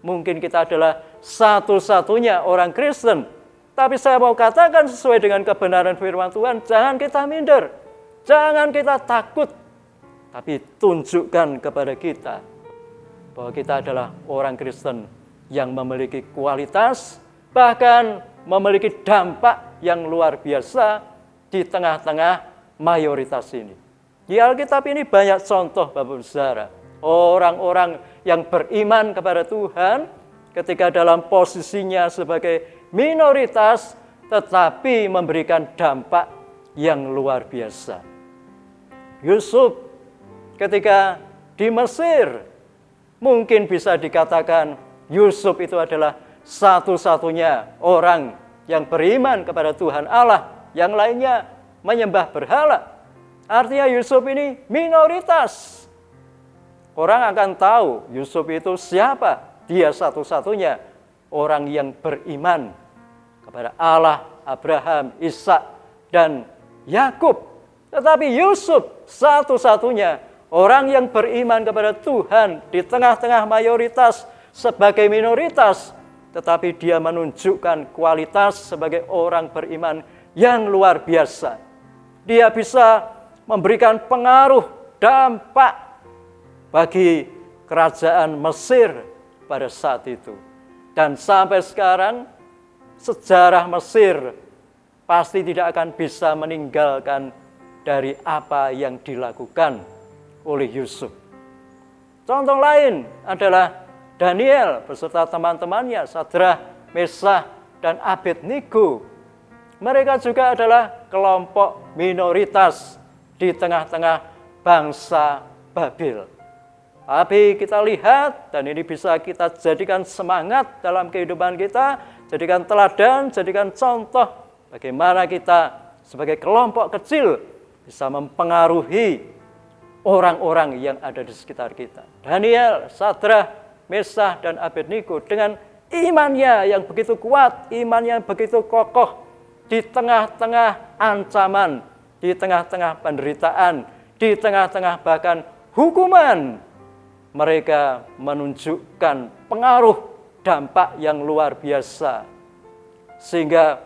Mungkin kita adalah satu-satunya orang Kristen. Tapi saya mau katakan sesuai dengan kebenaran firman Tuhan, jangan kita minder, jangan kita takut. Tapi tunjukkan kepada kita bahwa kita adalah orang Kristen yang memiliki kualitas, bahkan memiliki dampak yang luar biasa di tengah-tengah mayoritas ini. Di Alkitab ini banyak contoh, Bapak Saudara, orang-orang yang beriman kepada Tuhan ketika dalam posisinya sebagai minoritas tetapi memberikan dampak yang luar biasa. Yusuf ketika di Mesir, mungkin bisa dikatakan Yusuf itu adalah satu-satunya orang yang beriman kepada Tuhan Allah, yang lainnya menyembah berhala. Artinya Yusuf ini minoritas. Orang akan tahu Yusuf itu siapa. Dia satu-satunya orang yang beriman kepada Allah, Abraham, Ishak, dan Yakub. Tetapi Yusuf satu-satunya orang yang beriman kepada Tuhan di tengah-tengah mayoritas sebagai minoritas. Tetapi dia menunjukkan kualitas sebagai orang beriman yang luar biasa. Dia bisa memberikan pengaruh, dampak bagi kerajaan Mesir pada saat itu. Dan sampai sekarang, sejarah Mesir pasti tidak akan bisa meninggalkan dari apa yang dilakukan oleh Yusuf. Contoh lain adalah Daniel beserta teman-temannya, Sadrah, Mesah, dan Abednego. Mereka juga adalah kelompok minoritas di tengah-tengah bangsa Babel. Tapi kita lihat, dan ini bisa kita jadikan semangat dalam kehidupan kita, jadikan teladan, jadikan contoh bagaimana kita sebagai kelompok kecil bisa mempengaruhi orang-orang yang ada di sekitar kita. Daniel, Sadrah, Mesah, dan Abednego dengan imannya yang begitu kuat, imannya yang begitu kokoh di tengah-tengah ancaman, di tengah-tengah penderitaan, di tengah-tengah bahkan hukuman. Mereka menunjukkan pengaruh dampak yang luar biasa. Sehingga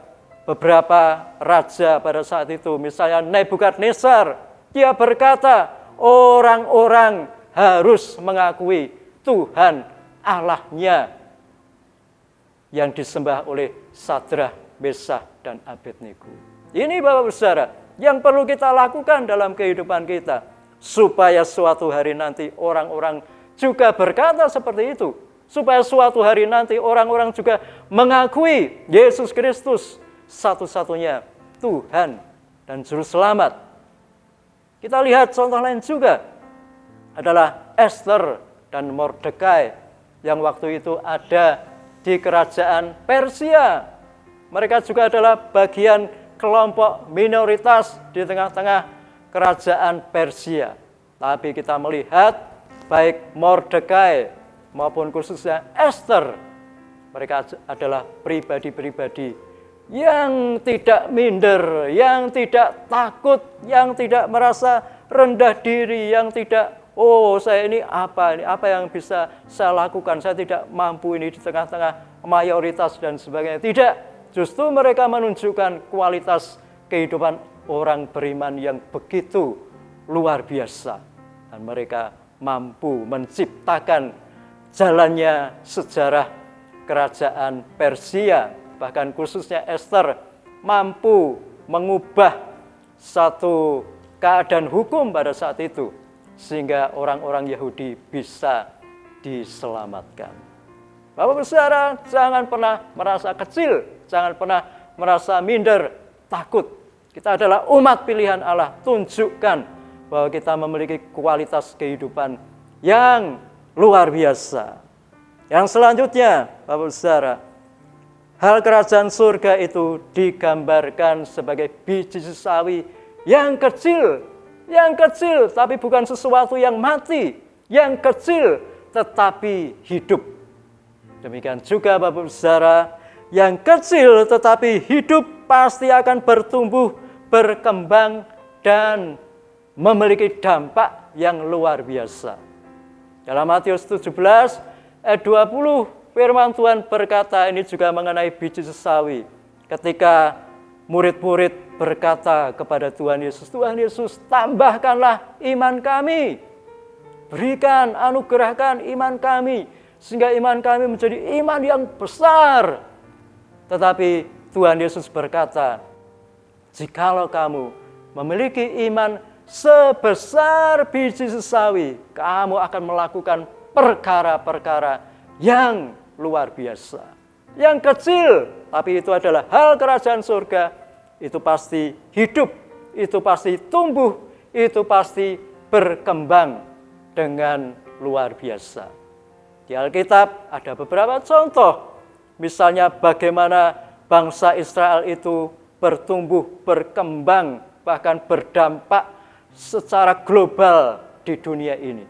beberapa raja pada saat itu, misalnya Nebukadnezar, dia berkata, orang-orang harus mengakui Tuhan Allahnya yang disembah oleh Sadrah, Mesah, dan Abednego. Ini Bapak Saudara, yang perlu kita lakukan dalam kehidupan kita, supaya suatu hari nanti orang-orang juga berkata seperti itu, supaya suatu hari nanti orang-orang juga mengakui Yesus Kristus satu-satunya Tuhan dan Juru Selamat. Kita lihat contoh lain juga adalah Esther dan Mordekai yang waktu itu ada di kerajaan Persia. Mereka juga adalah bagian kelompok minoritas di tengah-tengah kerajaan Persia. Tapi kita melihat baik Mordekai maupun khususnya Esther, mereka adalah pribadi-pribadi yang tidak minder, yang tidak takut, yang tidak merasa rendah diri, yang tidak, oh saya ini apa yang bisa saya lakukan, saya tidak mampu ini di tengah-tengah mayoritas dan sebagainya. Tidak, justru mereka menunjukkan kualitas kehidupan orang beriman yang begitu luar biasa. Dan mereka mampu menciptakan jalannya sejarah kerajaan Persia. Bahkan khususnya Esther mampu mengubah satu keadaan hukum pada saat itu. Sehingga orang-orang Yahudi bisa diselamatkan. Bapak Saudara, jangan pernah merasa kecil, jangan pernah merasa minder, takut. Kita adalah umat pilihan Allah, tunjukkan bahwa kita memiliki kualitas kehidupan yang luar biasa. Yang selanjutnya, Bapak Saudara, hal kerajaan surga itu digambarkan sebagai biji sawi yang kecil tapi bukan sesuatu yang mati, yang kecil tetapi hidup. Demikian juga Bapak Saudara, yang kecil tetapi hidup pasti akan bertumbuh, berkembang, dan memiliki dampak yang luar biasa. Dalam Matius 17 ayat 20, firman Tuhan berkata, ini juga mengenai biji sesawi. Ketika murid-murid berkata kepada Tuhan Yesus, Tuhan Yesus, tambahkanlah iman kami. Berikan, anugerahkan iman kami, sehingga iman kami menjadi iman yang besar. Tetapi Tuhan Yesus berkata, jikalau kamu memiliki iman sebesar biji sesawi, kamu akan melakukan perkara-perkara yang luar biasa. Yang kecil, tapi itu adalah hal kerajaan surga, itu pasti hidup, itu pasti tumbuh, itu pasti berkembang dengan luar biasa. Di Alkitab ada beberapa contoh, misalnya bagaimana bangsa Israel itu bertumbuh, berkembang, bahkan berdampak secara global di dunia ini.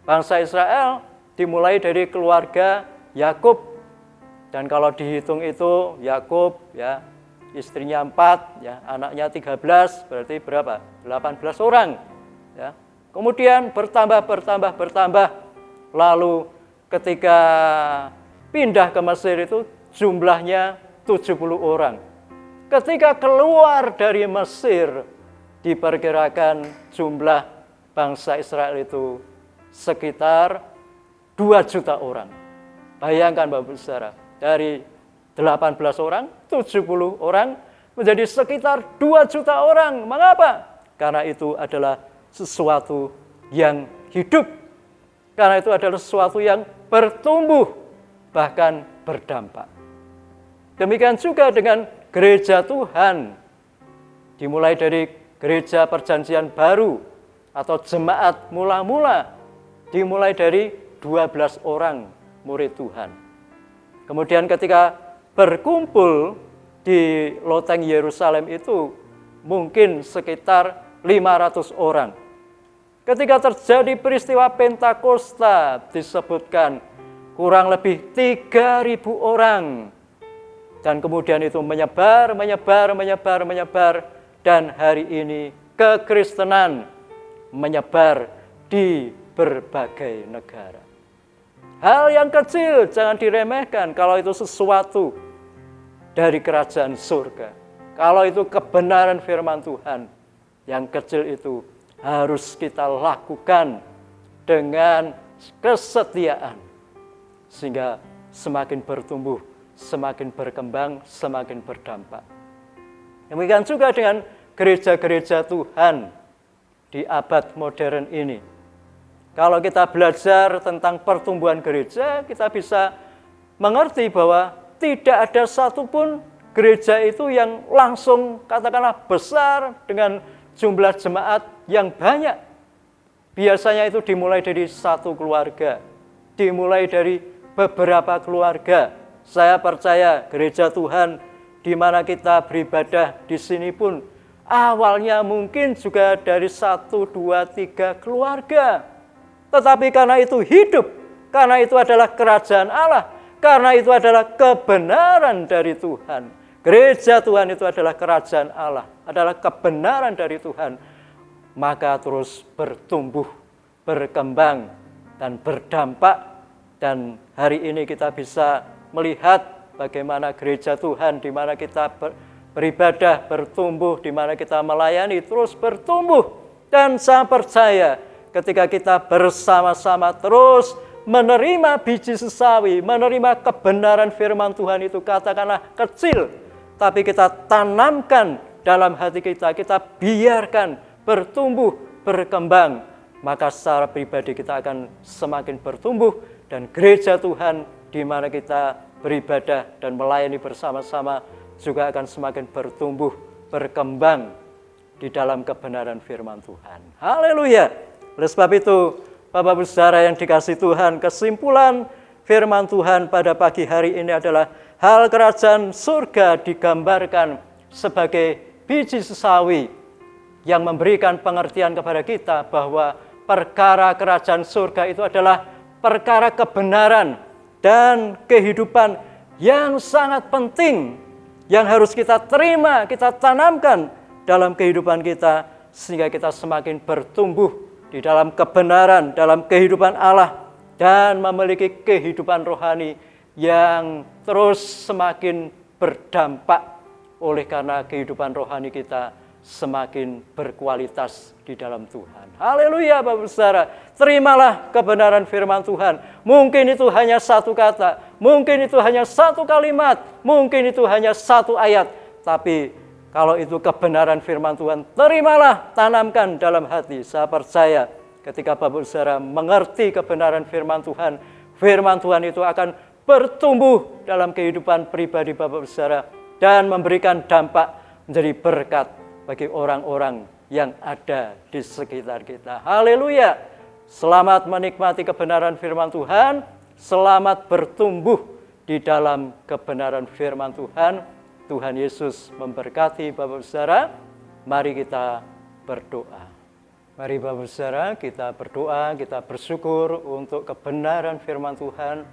Bangsa Israel dimulai dari keluarga Yakub, dan kalau dihitung itu Yakub ya istrinya 4, ya anaknya 13, berarti berapa? 18 orang. Ya. Kemudian bertambah, lalu ketika pindah ke Mesir itu jumlahnya 70 orang. Ketika keluar dari Mesir, diperkirakan jumlah bangsa Israel itu sekitar 2 juta orang. Bayangkan Bapak Saudara, dari 18 orang, 70 orang menjadi sekitar 2 juta orang. Mengapa? Karena itu adalah sesuatu yang hidup. Karena itu adalah sesuatu yang bertumbuh, bahkan berdampak. Demikian juga dengan gereja Tuhan. Dimulai dari gereja perjanjian baru atau jemaat mula-mula, dimulai dari 12 orang murid Tuhan. Kemudian ketika berkumpul di loteng Yerusalem itu mungkin sekitar 500 orang. Ketika terjadi peristiwa Pentakosta disebutkan kurang lebih 3.000 orang. Dan kemudian itu menyebar, dan hari ini kekristenan menyebar di berbagai negara. Hal yang kecil jangan diremehkan kalau itu sesuatu dari kerajaan surga. Kalau itu kebenaran firman Tuhan, yang kecil itu harus kita lakukan dengan kesetiaan. Sehingga semakin bertumbuh, semakin berkembang, semakin berdampak. Demikian juga dengan gereja-gereja Tuhan di abad modern ini. Kalau kita belajar tentang pertumbuhan gereja, kita bisa mengerti bahwa tidak ada satupun gereja itu yang langsung katakanlah besar dengan jumlah jemaat yang banyak. Biasanya itu dimulai dari satu keluarga, dimulai dari beberapa keluarga. Saya percaya gereja Tuhan di mana kita beribadah di sini pun awalnya mungkin juga dari 1, 2, 3 keluarga. Tetapi karena itu hidup, karena itu adalah kerajaan Allah, karena itu adalah kebenaran dari Tuhan. Gereja Tuhan itu adalah kerajaan Allah, adalah kebenaran dari Tuhan. Maka terus bertumbuh, berkembang, dan berdampak. Dan hari ini kita bisa melihat bagaimana gereja Tuhan di mana kita beribadah, bertumbuh, di mana kita melayani terus bertumbuh. Dan saya percaya ketika kita bersama-sama terus menerima biji sesawi, menerima kebenaran firman Tuhan itu katakanlah kecil, tapi kita tanamkan dalam hati kita biarkan bertumbuh, berkembang, maka secara pribadi kita akan semakin bertumbuh, dan gereja Tuhan di mana kita beribadah dan melayani bersama-sama juga akan semakin bertumbuh, berkembang di dalam kebenaran firman Tuhan. Haleluya. Oleh sebab itu, Bapak Ibu Saudara yang dikasihi Tuhan, kesimpulan firman Tuhan pada pagi hari ini adalah hal kerajaan surga digambarkan sebagai biji sesawi yang memberikan pengertian kepada kita bahwa perkara kerajaan surga itu adalah perkara kebenaran dan kehidupan yang sangat penting yang harus kita terima, kita tanamkan dalam kehidupan kita sehingga kita semakin bertumbuh di dalam kebenaran, dalam kehidupan Allah, dan memiliki kehidupan rohani yang terus semakin berdampak oleh karena kehidupan rohani kita semakin berkualitas di dalam Tuhan. Haleluya Bapak Saudara, terimalah kebenaran firman Tuhan. Mungkin itu hanya satu kata, mungkin itu hanya satu kalimat, mungkin itu hanya satu ayat. Tapi kalau itu kebenaran firman Tuhan, terimalah, tanamkan dalam hati. Saya percaya ketika Bapak Saudara mengerti kebenaran firman Tuhan itu akan bertumbuh dalam kehidupan pribadi Bapak Saudara dan memberikan dampak menjadi berkat bagi orang-orang yang ada di sekitar kita. Haleluya. Selamat menikmati kebenaran firman Tuhan. Selamat bertumbuh di dalam kebenaran firman Tuhan. Tuhan Yesus memberkati Bapak Saudara. Mari kita berdoa. Mari Bapak Saudara kita berdoa, kita bersyukur untuk kebenaran firman Tuhan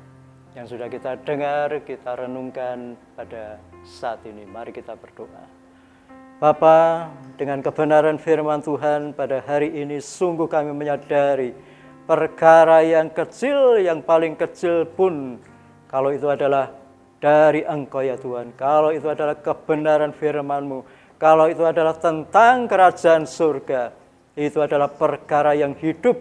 yang sudah kita dengar, kita renungkan pada saat ini. Mari kita berdoa. Bapa, dengan kebenaran firman Tuhan pada hari ini sungguh kami menyadari perkara yang kecil, yang paling kecil pun kalau itu adalah dari Engkau ya Tuhan, kalau itu adalah kebenaran firman-Mu, kalau itu adalah tentang kerajaan surga, itu adalah perkara yang hidup,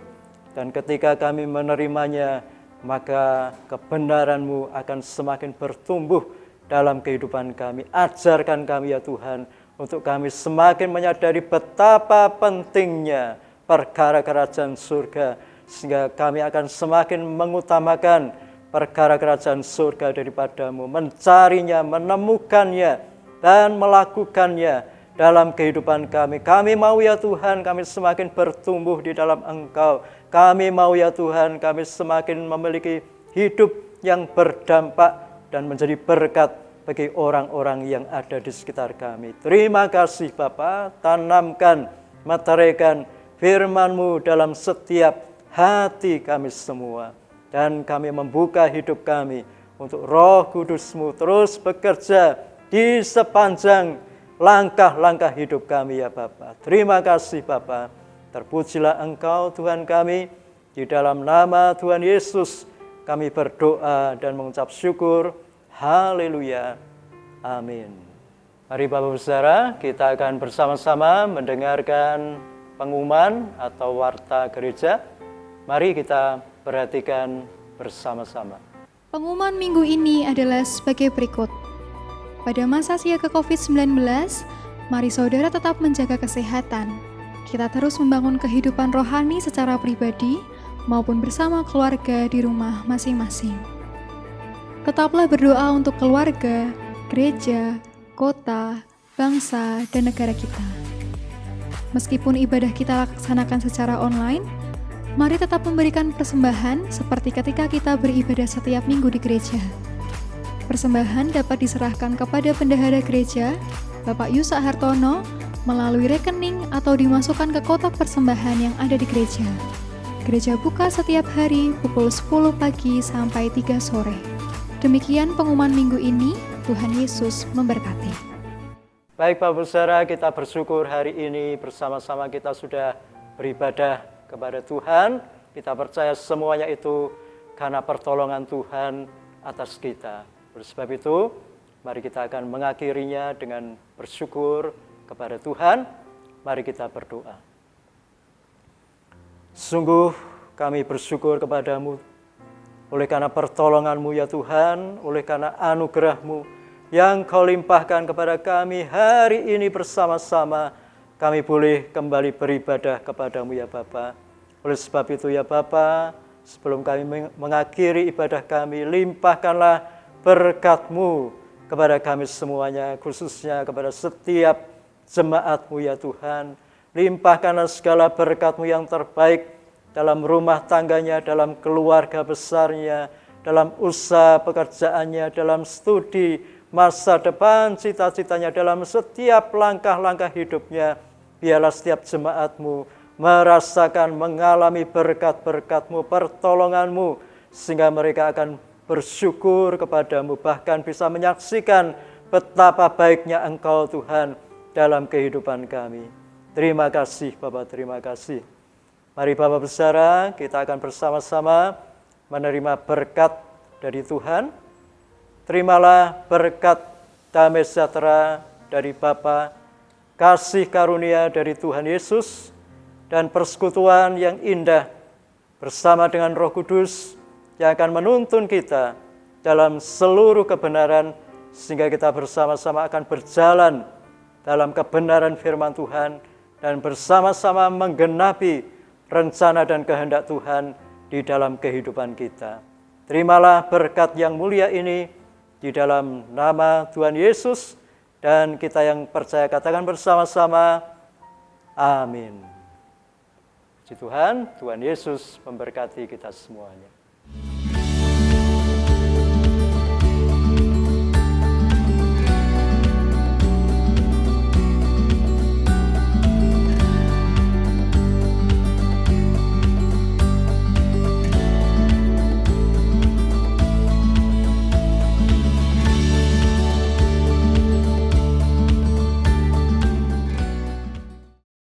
dan ketika kami menerimanya, maka kebenaran-Mu akan semakin bertumbuh dalam kehidupan kami. Ajarkan kami ya Tuhan, untuk kami semakin menyadari betapa pentingnya perkara kerajaan surga, sehingga kami akan semakin mengutamakan perkara kerajaan surga daripada-Mu, mencarinya, menemukannya, dan melakukannya dalam kehidupan kami. Kami mau ya Tuhan, kami semakin bertumbuh di dalam Engkau. Kami mau ya Tuhan, kami semakin memiliki hidup yang berdampak dan menjadi berkat bagi orang-orang yang ada di sekitar kami. Terima kasih Bapa, tanamkan, meteraikan firman-Mu dalam setiap hati kami semua. Dan kami membuka hidup kami untuk Roh Kudus-Mu terus bekerja di sepanjang langkah-langkah hidup kami ya Bapa. Terima kasih Bapa, terpujilah Engkau Tuhan kami. Di dalam nama Tuhan Yesus kami berdoa dan mengucap syukur. Haleluya. Amin. Mari Bapak Saudara, kita akan bersama-sama mendengarkan pengumuman atau warta gereja. Mari kita perhatikan bersama-sama. Pengumuman minggu ini adalah sebagai berikut. Pada masa siaga COVID-19, mari saudara tetap menjaga kesehatan. Kita terus membangun kehidupan rohani secara pribadi maupun bersama keluarga di rumah masing-masing. Tetaplah berdoa untuk keluarga, gereja, kota, bangsa, dan negara kita. Meskipun ibadah kita laksanakan secara online, mari tetap memberikan persembahan seperti ketika kita beribadah setiap minggu di gereja. Persembahan dapat diserahkan kepada bendahara gereja, Bapak Yusa Hartono, melalui rekening atau dimasukkan ke kotak persembahan yang ada di gereja. Gereja buka setiap hari pukul 10 pagi sampai 3 sore. Demikian pengumuman minggu ini. Tuhan Yesus memberkati. Baik Bapak Saudara, kita bersyukur hari ini bersama-sama kita sudah beribadah kepada Tuhan. Kita percaya semuanya itu karena pertolongan Tuhan atas kita. Oleh sebab itu, mari kita akan mengakhirinya dengan bersyukur kepada Tuhan. Mari kita berdoa. Sungguh kami bersyukur kepadamu oleh karena pertolongan-Mu ya Tuhan, oleh karena anugerah-Mu yang Kau limpahkan kepada kami hari ini bersama-sama, kami boleh kembali beribadah kepada-Mu ya Bapa. Oleh sebab itu ya Bapa, sebelum kami mengakhiri ibadah kami, limpahkanlah berkat-Mu kepada kami semuanya, khususnya kepada setiap jemaat-Mu ya Tuhan. Limpahkanlah segala berkat-Mu yang terbaik dalam rumah tangganya, dalam keluarga besarnya, dalam usaha pekerjaannya, dalam studi masa depan, cita-citanya, dalam setiap langkah-langkah hidupnya. Biarlah setiap jemaat-Mu merasakan, mengalami berkat-berkat-Mu, pertolongan-Mu, sehingga mereka akan bersyukur kepada-Mu, bahkan bisa menyaksikan betapa baiknya Engkau Tuhan dalam kehidupan kami. Terima kasih Bapak, terima kasih. Mari Bapak Besara, kita akan bersama-sama menerima berkat dari Tuhan. Terimalah berkat damai sejahtera dari Bapa, kasih karunia dari Tuhan Yesus, dan persekutuan yang indah bersama dengan Roh Kudus yang akan menuntun kita dalam seluruh kebenaran, sehingga kita bersama-sama akan berjalan dalam kebenaran firman Tuhan dan bersama-sama menggenapi rencana dan kehendak Tuhan di dalam kehidupan kita. Terimalah berkat yang mulia ini di dalam nama Tuhan Yesus, dan kita yang percaya katakan bersama-sama, amin. Puji Tuhan, Tuhan Yesus memberkati kita semuanya.